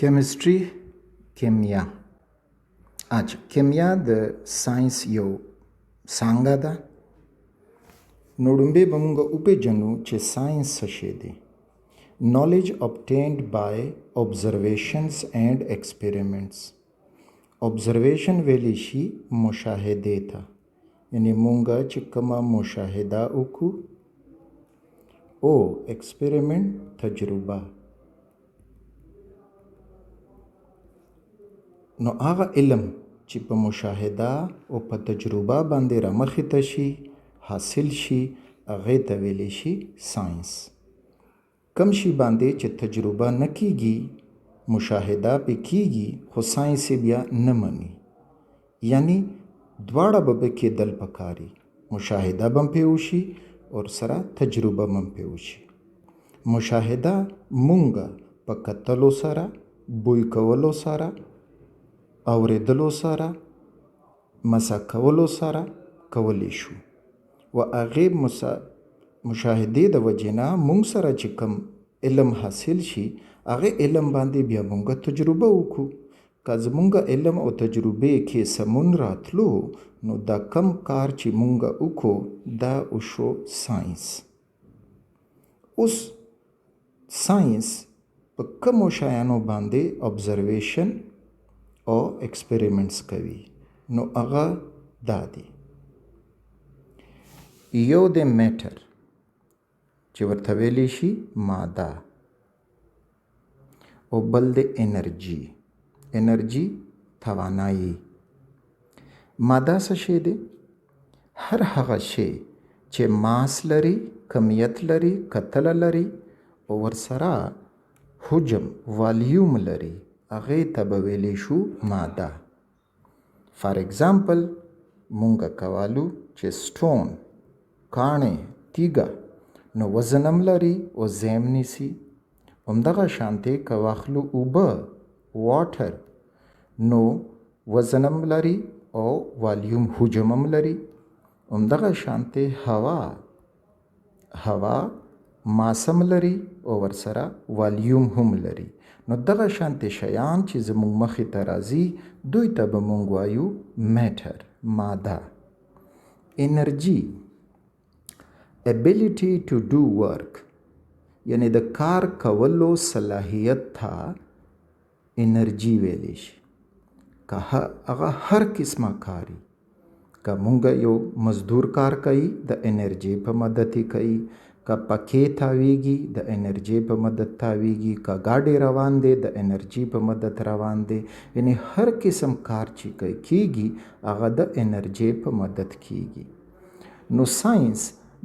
Chemistry, کیمیا. کیمیا د ساينس یو څانګه ده. نو لومړی به موږ وپېژنو چې ساينس څه شی دی. Knowledge obtained by observations and experiments. observation ویلی شي مشاهده ته، یعنی موږ چې کومه مشاهده وکړو او experiment تجربه، نو هغه علم چې په مشاهده او په تجربه باندې رامخې ته شي، حاصل شي، هغې ته ویلی شي ساينس. کم شي باندې چې تجربه نه کیږي، مشاهده پې کیږي، خو ساينس یې بیا نه مني، یعنی دواړه به پکې دل پکاري، مشاهده به هم پې وشي او سره تجربه هم پې وشي. مشاهده مونږ په کتلو سره، بوی کولو سره، اوریدلو سره، مسح کولو سره کولی شو، و هغې مشاهدې د وجې نه مونږ سره چې کوم علم حاصل شي، هغې علم باندې بیا مونږ تجربه وکړو. که زمونږ علم او تجربې کې سمون راتلو، نو دا کم کار چې مونږ وکړو دا وشو ساينس. اوس ساينس په کومو شیانو باندې observation او experiments کوي، نو هغه دا دی. یو د میټر چې ورته ویلی شي ماده، او بل د انرژي. انرژي توانایي. ماده څه شی دی؟ هر هغه شی چې ماس لري، کمیت لري، کتله لري او ورسره حجم والیوم لري، هغې ته به ویلی شو ماده. فار اگزامپل مونږ کوالو چې سټون، کاڼې، تیږه، نو وزن هم لري او ځای هم نیسي. همدغه شانتې که واخلو اوبه، واټر، نو وزن هم لري او والیوم حجم هم لري. همدغه شانتې هوا ماس هم لري او ورسره والیوم هم لري. نو دغه شانتې شیان چې زموږ مخې ته راځي، دوی ته به مونږ وایو میټر، ماده. انرژي ability to do work، یعنی د کار کولو صلاحیت ته انرژي ویلی شي. که هغه هر قسمه کاري، که مونږ یو مزدور کار کوي د انرژي په مدد یې کوي، که پکې تاویږي د انرژي په مدد تاویږي، که ګاډی روان دی د انرژي په مدد روان دی. یعنی هر قسم کار چې کیږي هغه د انرژي په مدد کیږي. نو ساينس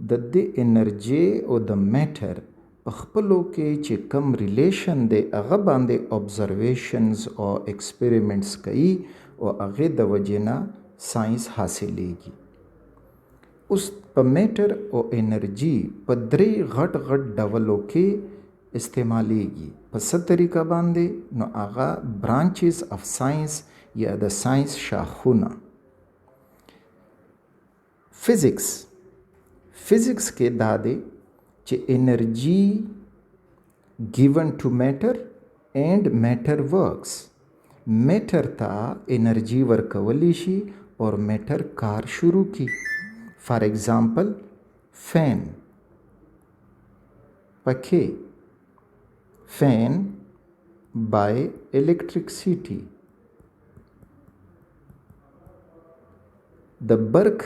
د دې انرژي او د میټر په خپلو کې چې کم ریلیشن دی، هغه باندې observations او experiments کوي او هغې د وجې نه ساينس حاصلیږي. اوس په میټر او انرژي په درې غټ ډولو کې استعمالیږي. په څه طریقه باندې؟ نو هغه برانچز اف ساينس یا د ساينس شاخونه. فزیکس کې دا دی چې انرژي given to matter and matter works. میټر ته انرژي ورکولی شي او میټر کار شروع کی. فار ایگزامپل فین، پکې فین by electricity. د برق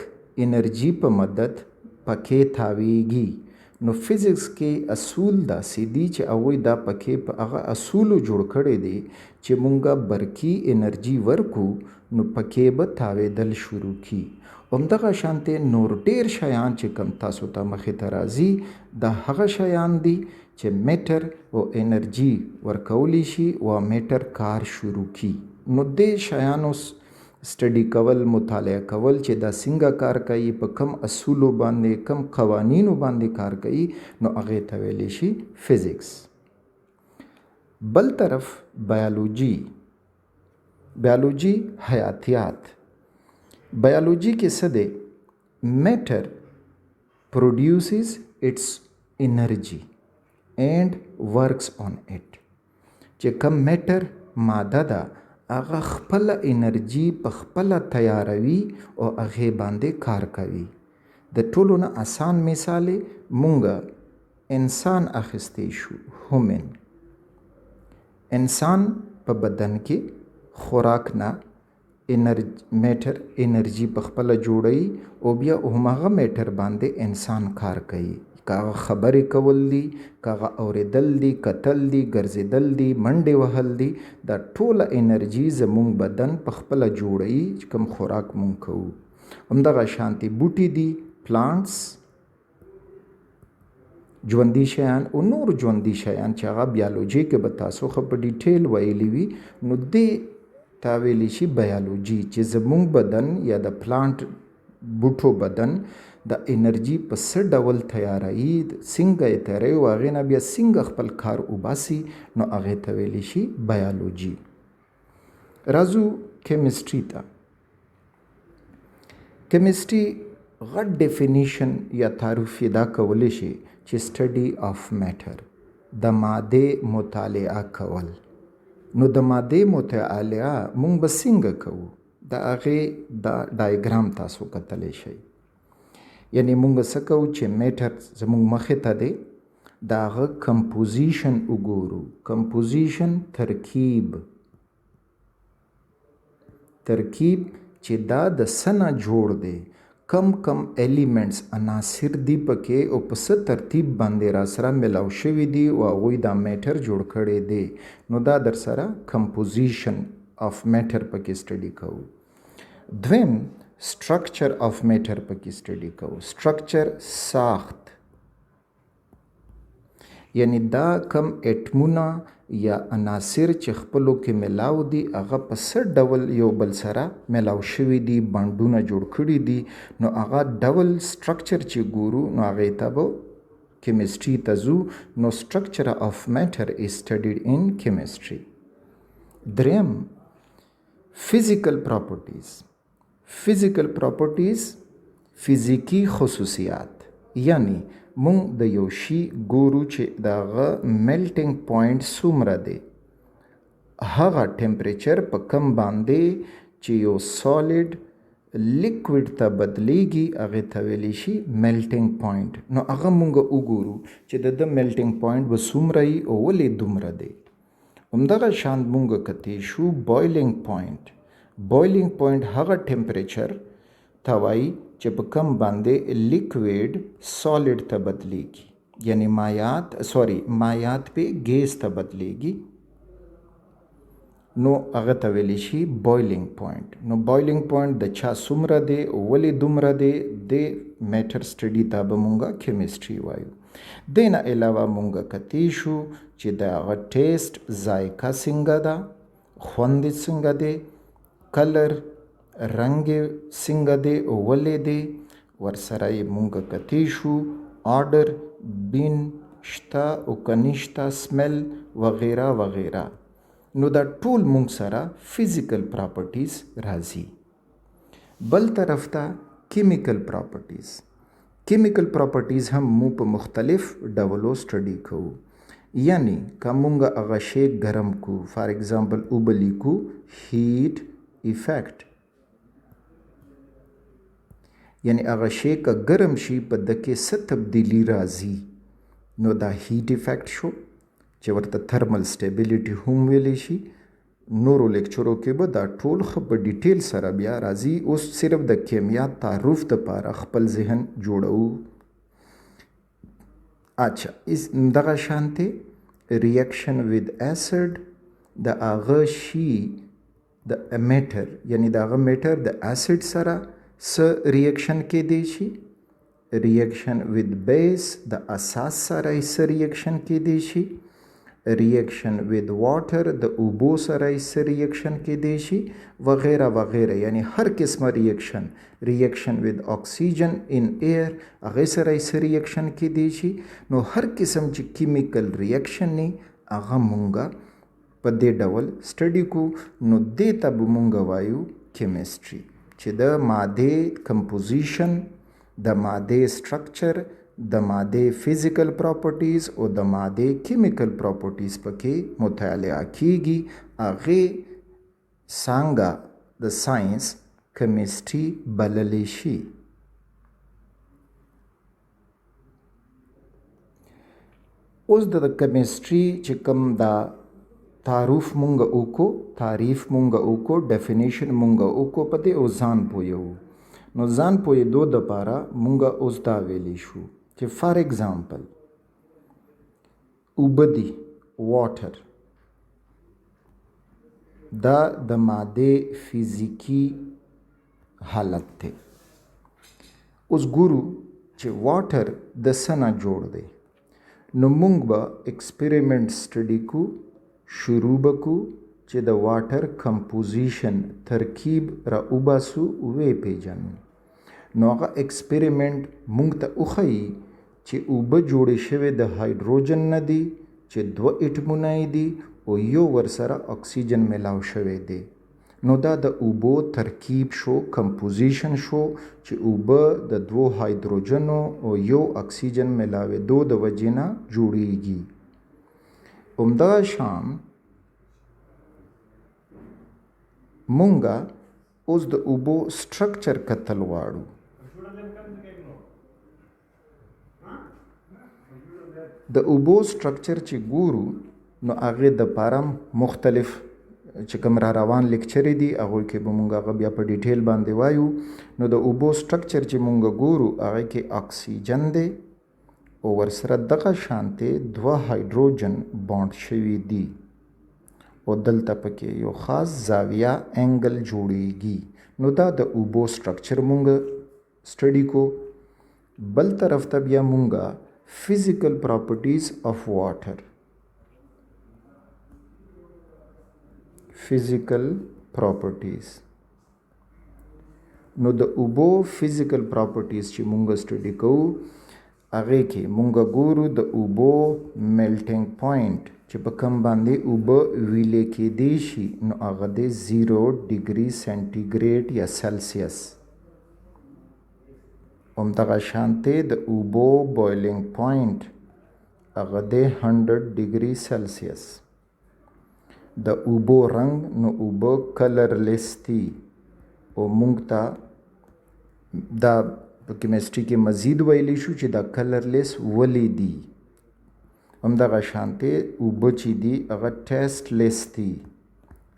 انرژي په مدد پکې تاویږي. نو فزیکس کې اصول داسې دي چې هغوی دا پکې په هغه اصولو جوړ کړی دی چې مونږه برقي انرژي ورکو، نو پکې به تاویدل شروع کی. همدغه شانتې نور ډیر شیان چې کم تاسو ته مخې ته راځي، دا هغه شیان دي چې میټر او انرژي ورکولی شي او میټر کار شروع کی. نو دې شیانو سټډي کول، مطالعه کول چې دا څنګه کار کوي، په کم اصولو باندې، کم قوانینو باندې کار کوي، نو هغې ته ویلی شي فزیکس. بل طرف بیالوجي حیاتیات. بیالوجي کې څه دی؟ میټر produces its energy and works on it. چې کم میټر ماده ده هغه خپل انرژي په خپل تیاروي او هغه باندې کار کوي. د ټولو نه آسان مثال مونږ انسان اخیستی شو. هومن انسان په بدن کې خوراک نه میټر انرژي په خپل جوړي او بیا همغه میټر باندې انسان کار کوي. کاغه خبرې کول دي، کاغه اوریدل دي، کتل دي، ګرځیدل دي، منډې وهل دي، دا ټوله انرژي زموږ بدن په خپل جوړي چې کوم خوراک مونږ کوو. همدغه شانتي بوټي دي، پلانټس، ژوندي شیان او نور ژوندي شیان چې هغه بیالوجي کې به تاسو خو په ډیټیل ویلی وي، نو دې تا ویلی شي بیالوجي چې زموږ بدن یا د پلانټ بوټو بدن د انرژي په څه ډول تیاروي، څنګه یې تیاروي او هغې نه بیا څنګه خپل کار وباسي، نو هغې ته ویلی شي بیالوجي. راځو کیمسټري ته. کیمسټري غټ ډیفینیشن یا تعریف یې دا کولی شي چې سټډي آف میټر، د مادې مطالعه کول. نو د مادې مطالعه مونږ به څنګه کوو؟ د هغې دا ډایګرام تاسو کتلی شئ. یعنی مونږ څه کوو چې میټر زمونږ مخې ته دی، د هغه کمپوزیشن وګورو. کمپوزیشن ترکیب چې دا د څه نه جوړ دی، کم کم ایلیمنټس عناصر دي پکې او په څه ترتیب باندې را سره ملاو شوي دي او هغوی دا میټر جوړ کړی دی. نو دا در سره کمپوزیشن آف میټر پکې سټډي کوو. دویم سټرکچر آف میټر پکې سټډي کوو. سټرکچر ساخت، یعنی دا کم اټمونه یا عناصر چې خپلو کې ملاو دي هغه په څه ډول یو بل سره ملاو شوي دي، بانډونه جوړ کړي دي، نو هغه ډول سټرکچر چې ګورو نو هغې ته به کیمسټري ته ځو. نو سټرکچر آف میټر از سټډیډ ان کیمسټري. دریم فزیکل پراپرټیز. فزیکل پراپرټیز فزیکی خصوصیات، یعنی مونږ د یو شي ګورو چې د هغه میلټینګ پوینټ څومره دی، هغه ټمپریچر په کم باندې چې یو سالډ لیکوډ ته بدلیږي هغې ته ویلی شي میلټینګ پوینټ. نو هغه مونږ وګورو چې د ده میلټینګ پوینټ به څومره وي او ولې دومره دی. همدغه شان مونږ کتی شو بویلینګ پوینټ. بویلینګ پوینټ هغه ټمپریچر ته وایي چې په کم باندې لیکویډ سالډ ته بدلیږي، یعنی مایعات په ګیس ته بدلیږي، نو هغه ته ویلی شي بویلینګ پوینټ. نو بویلینګ پوینټ د چا څومره دی او ولې دومره دی، د میټر سټډي ته به مونږه کیمسټري وایو. دې نه علاوه مونږ کتی شو چې د هغه ټیسټ، ذایقه څنګه ده، خوند یې څنګه دی، کلر رنګ څنګه دی او ولې دی. ورسره یې مونږ کتی شو آرډر، بین شته او که نشته، سمیل وغیره وغیره. نو دا ټول مونږ سره فزیکل پراپرټیز راځي. بل طرف ته کیمیکل پراپرټیز. کیمیکل پراپرټیز هم مو په مختلف ډولو سټډي کوو. یعنی که مونږ هغه شی ګرم کو، فار ایگزامپل اوبه لیکو هیټ افیکټ، یعنی هغه شی که ګرم شي په ده کې څه تبدیلي راځي، نو دا هیټ افیکټ شو چې ورته تھرمل سټیبیلیټي هم ویلی شي. نورو لیکچرو کې به دا ټول ښه په ډیټیل سره بیا راځي. اوس صرف د کیمیا تعارف دپاره خپل ذهن جوړو. اچھا دغه شانتې ریاکشن ود اسید، د هغه شي د میټر، یعنی د هغه میټر د اسید سره څه ریاکشن کیدی شي. ریاکشن ود بیس، د اساس سره یې څه ریاکشن کیدی شي. ریاکشن ود واټر، د اوبو سره یې څه ریاکشن کیدی شي، وغیره وغیره. یعنی هر قسمه ریاکشن. ریاکشن ود اکسیجن ان ایر، هغې سره یې څه ریاکشن کیدی شي. نو هر قسم چې کیمیکل ریاکشن نه هغه مونږه په دې ډول سټډي کو. نو دې ته به مونږ وایو کیمسټري، چې د مادې کمپوزیشن، د مادې سټرکچر د مادې فزیکل پراپرټیز او د مادې کیمیکل پراپرټیز پکې مطالعه کیږي. هغې څانګه د ساينس کیمسټري بللی شي. اوس د کیمسټري چې کوم دا تعارف مونږ وکړو ډیفینیشن مونږ وکړو په دې اوس ځان پوهیو. نو ځان پوهېدو دپاره مونږ اوس دا ویلی شو چې فار ایگزامپل اوبه دي واټر دا د مادې فزیکي حالت دی. اوس ګورو چې واټر د څه نه جوړ دی. نو مونږ به ایکسپریمنټ سټډي کو شروع به کو چې د واټر کمپوزیشن ترکیب را وباسو وې پیژنو. نو هغه ایکسپریمنټ مونږ ته وښیي چې اوبه جوړې شوې د هایدروجن نه دي چې 2 اټمونه یې دي او یو ورسره اکسیجن ملاو شوی دی. نو دا د اوبو ترکیب شو کمپوزیشن شو چې اوبه د 2 هایدروجنو او یو اکسیجن ملاوېدو د وجې نه جوړیږي. همدغه شان مونږه اوس د اوبو سټرکچر کتل غواړو. د اوبو سټرکچر چې ګورو نو هغې دپاره مختلف چې کوم را روان لیکچرې دي هغوی کې به مونږ هغه بیا په ډیټیل باندې وایو. نو د اوبو سټرکچر چې مونږ ګورو هغې کې اکسیجن دی او ورسره دغه شانتې 2 هایدروجن بانډ شوي دي او دلته پکې یو خاص زاویه انګل جوړیږي. نو دا د اوبو سټرکچر مونږ سټډي کو. بل طرف ته بیا مونږه physical properties of water. Physical properties. نو د اوبو physical properties چې مونږ سټډي کوو هغې کې مونږ ګورو د اوبو melting point چې په کوم باندې اوبه ویلې کېدی شي نو هغه دی 0 ډګري سنټیګریډ یا سلسیس. همدغه شانتې د اوبو بویلینګ پوینټ هغه دی 100 ډګري سلسیس. د اوبو رنګ نو اوبه کلرلیس دي او مونږ ته دا په کیمسټري کې مزید ویلی شو چې دا کلرلیس ولې دي. همدغه شانتې اوبه چې دي هغه ټیسټ لیس دي.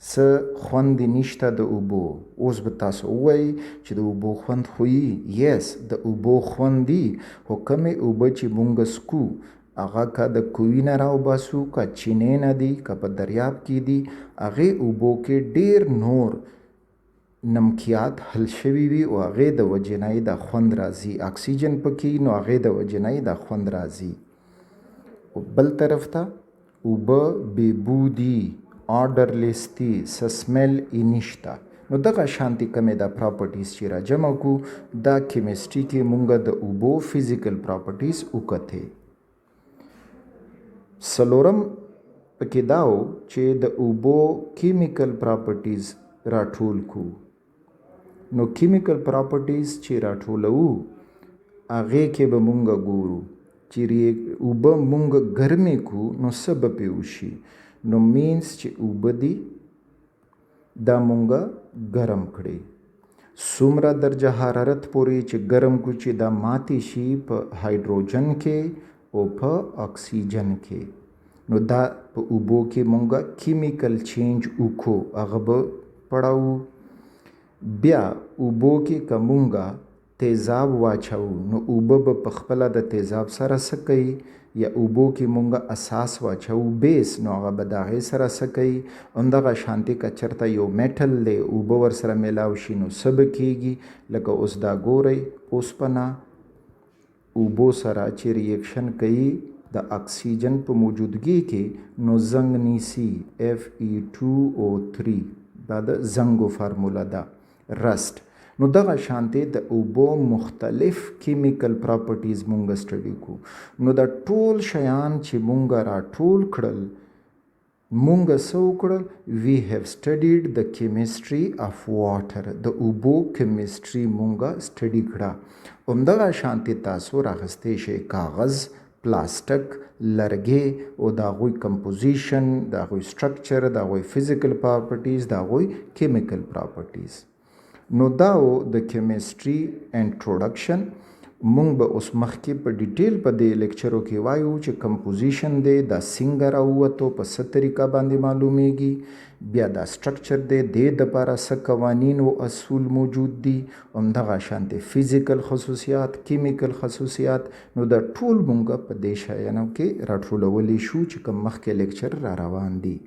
څه خوند نشته د اوبو. اوس به تاسو ووایئ چې د اوبو خوند خو یس د اوبو خوند دي خو کمې اوبه چې مونږ څکو هغه که د کوی نه راوباسو که چینې نه دي که په دریاب کې دي هغې اوبو کې ډیر نور نمکیات حل شوي وي او هغې د وجې نه یې دا خوند راځي. اکسیجن پکې نو هغې د وجې نه یې دا خوند راځي. بل طرف ته اوبه بېبو دي آرډرلیس دي څه سمیل یې نشته. نو دغه شانتې کمې دا پراپرټیز چې را جمع کو دا کیمسټري کې مونږ د اوبو فزیکل پراپرټیز وکتې. څلورم پکې دا و چې د اوبو کیمیکل پراپرټیز راټول کو. نو کیمیکل پراپرټیز چې راټولوو هغې کې به مونږ ګورو چې اوبه مونږ ګرمې کو نو څه به پې وشي. نو مینس چې اوبه دي دا مونږ ګرم کړي. څومره درجه حرارت پورې چې ګرم کو چې دا ماتې شي په هایدروجن کې او په اکسیجن کې. نو دا په اوبو کې مونږ کیمیکل چینج وکړو هغه به پړاو. بیا اوبو کې که مونږ تیزاب واچو نو اوبه به په خپله د تیزاب سره څه کوي یا اوبو کې مونږ اساس واچو بیس نو هغه به د هغې سره څه کوي. همدغه شانتې که چېرته یو میټل دی اوبه ورسره میلاو شي نو څه به کېږي. لکه اوس دا ګورئ اوسپنه اوبو سره چې ریاکشن کوي د اکسیجن په موجودګي کې نو زنګ نیسي Fe2O3 دا د زنګو فارموله ده رسټ. نو دغه شانتې د اوبو مختلف کیمیکل پراپرټیز مونږ سټډي کو. نو د ټول شیان چې مونږ راټول کړل مونږ څه وکړل؟ وی هیو سټډیډ د کیمستري اف واټر، د اوبو کیمستري مونږه سټډي کړه. همدغه شانتې تاسو راخستی شئ کاغذ، پلاستیک، لرګي او د هغوی کمپوزیشن، د هغوی سټرکچر، د هغوی فزیکل پراپرټیز، د هغوی کیمیکل پراپرټیز. نو دا و د کیمستري انټروډکشن. مونږ به اوس مخکې په ډیټیل په دې لیکچرو کې وایو چې کمپوزیشن دی دا څنګه راووتو، په څه طریقه باندې معلومیږي، بیا دا سټرکچر دی دې دپاره څه قوانین او اصول موجود دي، همدغه شانتې فزیکل خصوصیات، کیمیکل خصوصیات. نو دا ټول مونږ په دې شیانو کې راټولولی شو چې کوم مخکې لیکچر را روان دي.